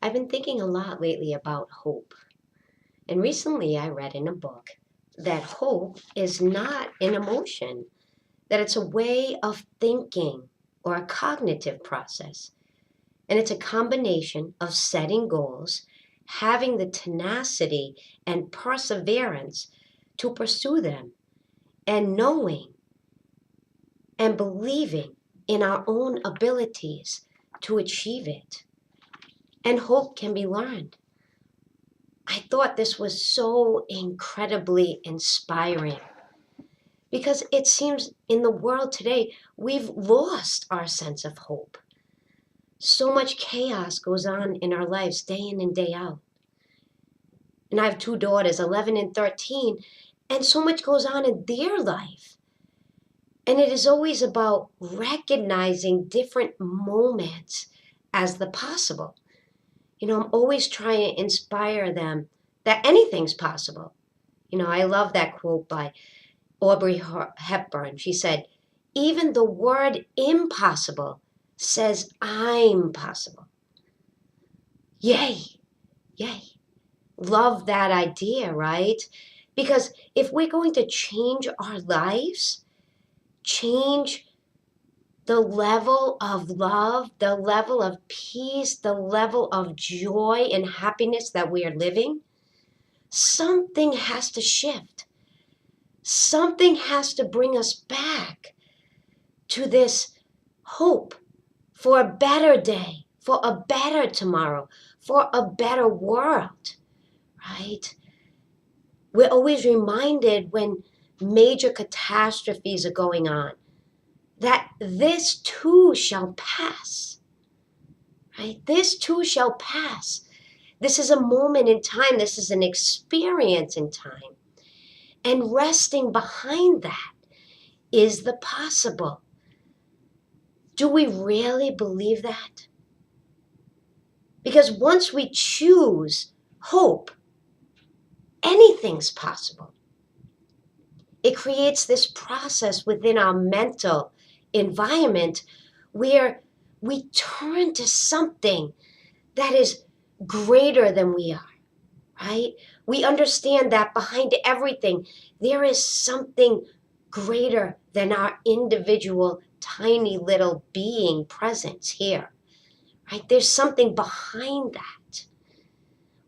I've been thinking a lot lately about hope. And recently I read in a book that hope is not an emotion, that it's a way of thinking or a cognitive process. And it's a combination of setting goals, having the tenacity and perseverance to pursue them, and knowing and believing in our own abilities to achieve it. And hope can be learned. I thought this was so incredibly inspiring because it seems in the world today we've lost our sense of hope. So much chaos goes on in our lives day in and day out. And I have two daughters, 11 and 13, and so much goes on in their life. And it is always about recognizing different moments as the possible. I'm always trying to inspire them that anything's possible. I love that quote by Audrey Hepburn. She said, even the word impossible says I'm possible. Yay, yay. Love that idea, right? Because if we're going to change our lives, change the level of love, the level of peace, the level of joy and happiness that we are living, something has to shift. Something has to bring us back to this hope for a better day, for a better tomorrow, for a better world, right? We're always reminded when major catastrophes are going on that this too shall pass, right? This too shall pass. This is a moment in time. This is an experience in time. And resting behind that is the possible. Do we really believe that? Because once we choose hope, anything's possible. It creates this process within our mental environment where we turn to something that is greater than we are, right? We understand that behind everything, there is something greater than our individual tiny little being presence here, right? There's something behind that.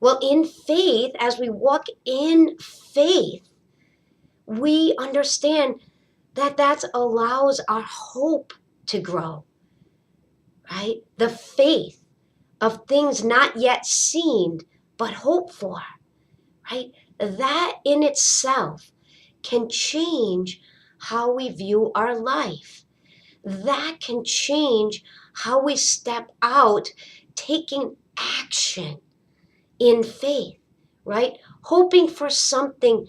Well, in faith, as we walk in faith, we understand that allows our hope to grow, right? The faith of things not yet seen, but hoped for, right? That in itself can change how we view our life. That can change how we step out, taking action in faith, right? Hoping for something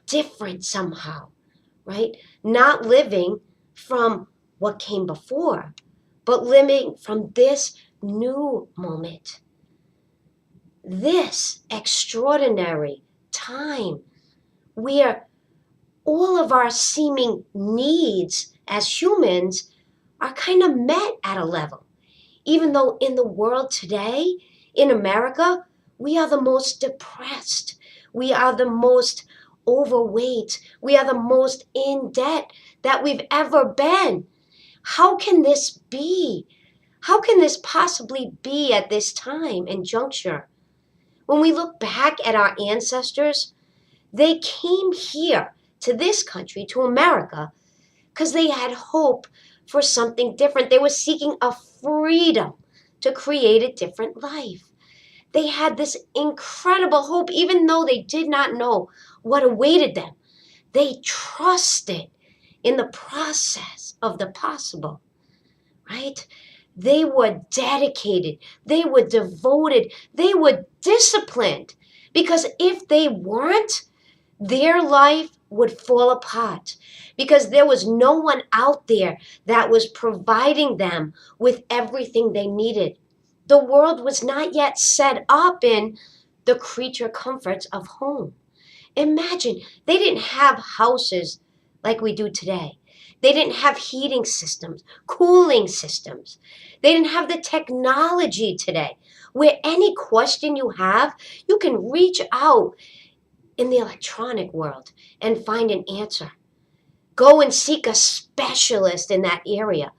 different somehow, right? Not living from what came before, but living from this new moment. This extraordinary time where all of our seeming needs as humans are kind of met at a level. Even though in the world today, in America, we are the most depressed. We are the most overweight. We are the most in debt that we've ever been. How can this be? How can this possibly be at this time and juncture? When we look back at our ancestors, they came here to this country, to America, because they had hope for something different. They were seeking a freedom to create a different life. They had this incredible hope, even though they did not know what awaited them. They trusted in the process of the possible, right? They were dedicated. They were devoted. They were disciplined. Because if they weren't, their life would fall apart because there was no one out there that was providing them with everything they needed. The world was not yet set up in the creature comforts of home. Imagine, they didn't have houses like we do today. They didn't have heating systems, cooling systems. They didn't have the technology today where any question you have, you can reach out in the electronic world and find an answer. Go and seek a specialist in that area.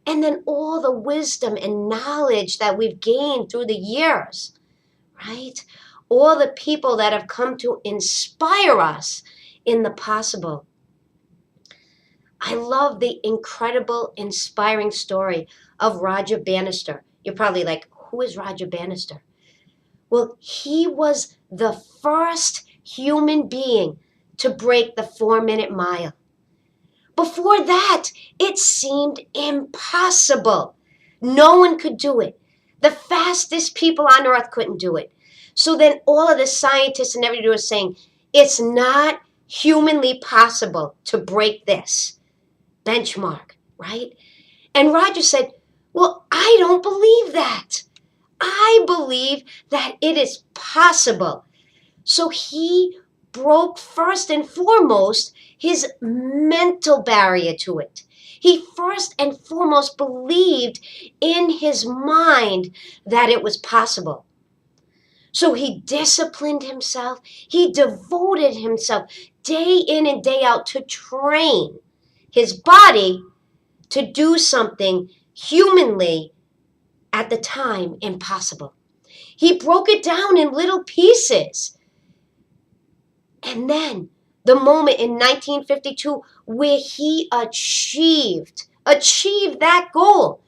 And then all the wisdom and knowledge that we've gained through the years, right? All the people that have come to inspire us in the possible. I love the incredible, inspiring story of Roger Bannister. You're probably like, who is Roger Bannister? Well, he was the first human being to break the 4-minute mile. Before that, it seemed impossible. No one could do it. The fastest people on earth couldn't do it. So then all of the scientists and everybody was saying, it's not humanly possible to break this benchmark, right? And Roger said, well, I don't believe that. I believe that it is possible. So he broke first and foremost his mental barrier to it. He first and foremost believed in his mind that it was possible. So he disciplined himself. He devoted himself day in and day out to train his body to do something humanly at the time impossible. He broke it down in little pieces. And then the moment in 1952 where he achieved that goal.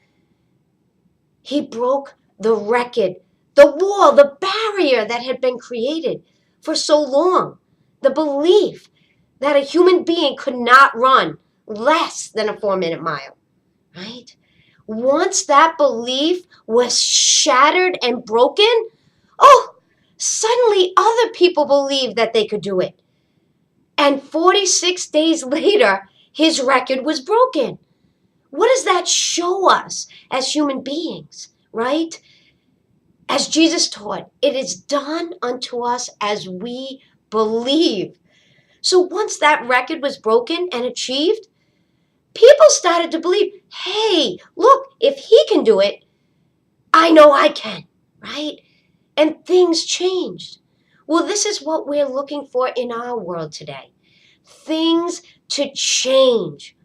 He broke the record, the wall, the barrier that had been created for so long. The belief that a human being could not run less than a 4-minute mile, right? Once that belief was shattered and broken, suddenly other people believed that they could do it. And 46 days later, his record was broken. What does that show us as human beings, right? As Jesus taught, it is done unto us as we believe. So once that record was broken and achieved, people started to believe, hey, look, if he can do it, I know I can, right? And things changed. Well, this is what we're looking for in our world today. Things to change.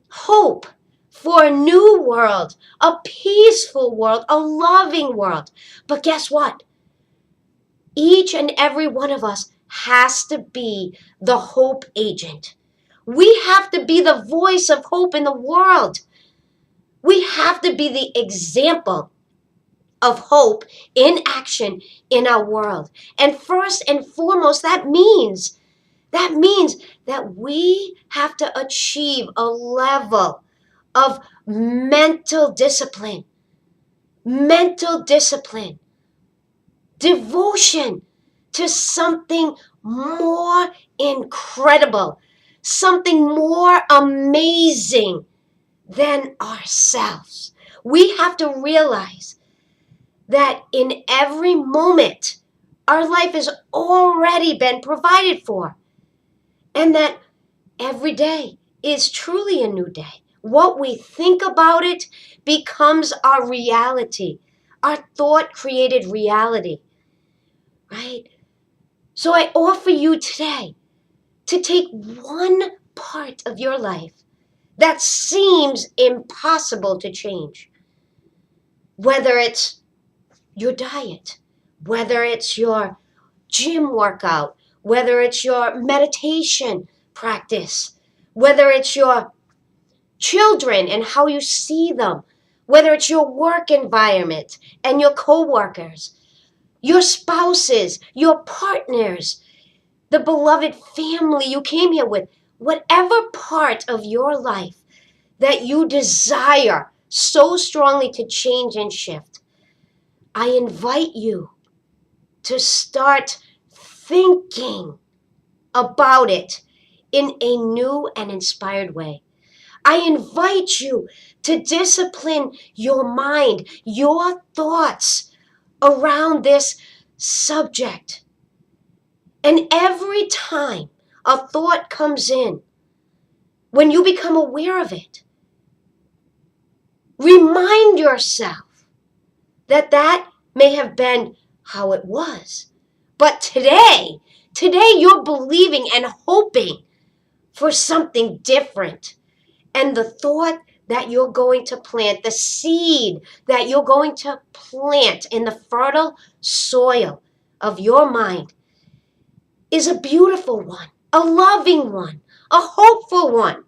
Hope for a new world, a peaceful world, a loving world. But guess what? Each and every one of us has to be the hope agent. We have to be the voice of hope in the world. We have to be the example of hope in action in our world. And first and foremost, that means that we have to achieve a level of mental discipline, devotion to something more incredible, something more amazing than ourselves. We have to realize that in every moment, our life has already been provided for. And that every day is truly a new day. What we think about it becomes our reality. Our thought created reality, right? So I offer you today to take one part of your life that seems impossible to change. Whether it's your diet, whether it's your gym workout, whether it's your meditation practice, whether it's your children and how you see them, whether it's your work environment and your coworkers, your spouses, your partners, the beloved family you came here with, whatever part of your life that you desire so strongly to change and shift, I invite you to start thinking about it in a new and inspired way. I invite you to discipline your mind, your thoughts around this subject. And every time a thought comes in, when you become aware of it, remind yourself that that may have been how it was. But today you're believing and hoping for something different. And the thought that you're going to plant, the seed that you're going to plant in the fertile soil of your mind is a beautiful one, a loving one, a hopeful one.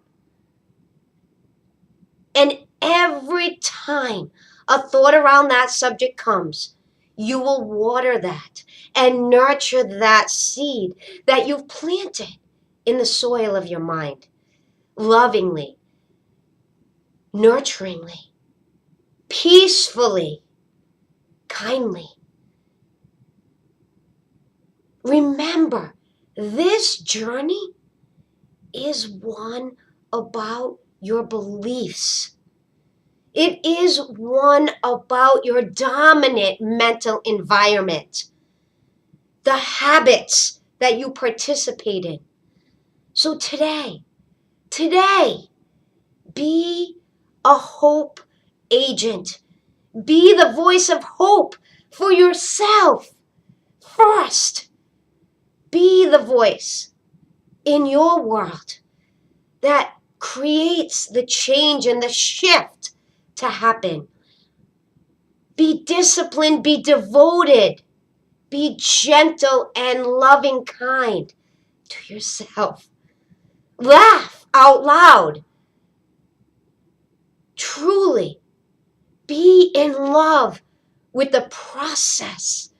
And every time a thought around that subject comes, you will water that and nurture that seed that you've planted in the soil of your mind, lovingly, nurturingly, peacefully, kindly. Remember, this journey is one about your beliefs. It is one about your dominant mental environment, the habits that you participate in. So today, be a hope agent. Be the voice of hope for yourself first. Be the voice in your world that creates the change and the shift to happen. Be disciplined, be devoted, be gentle and loving kind to yourself. Laugh out loud. Truly be in love with the process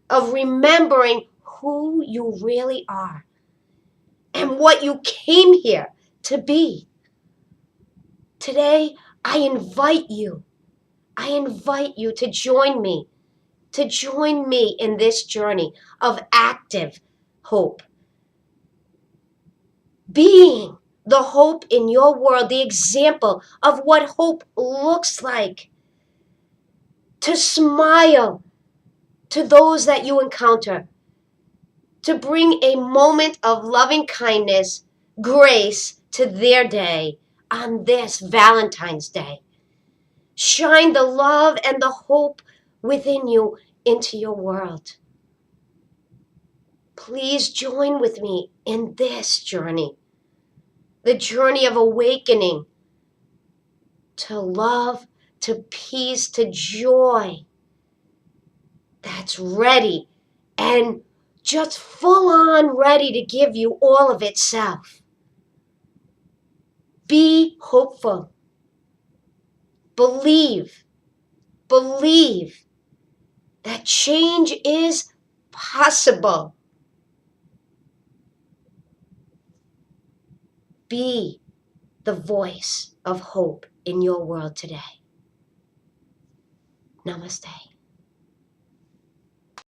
of remembering who you really are and what you came here to be. Today, I invite you to join me in this journey of active hope. Being the hope in your world, the example of what hope looks like. To smile to those that you encounter. To bring a moment of loving kindness, grace to their day on this Valentine's Day. Shine the love and the hope within you into your world. Please join with me in this journey, the journey of awakening to love, to peace, to joy that's ready and just full on ready to give you all of itself. Be hopeful. Believe that change is possible. Be the voice of hope in your world today. Namaste.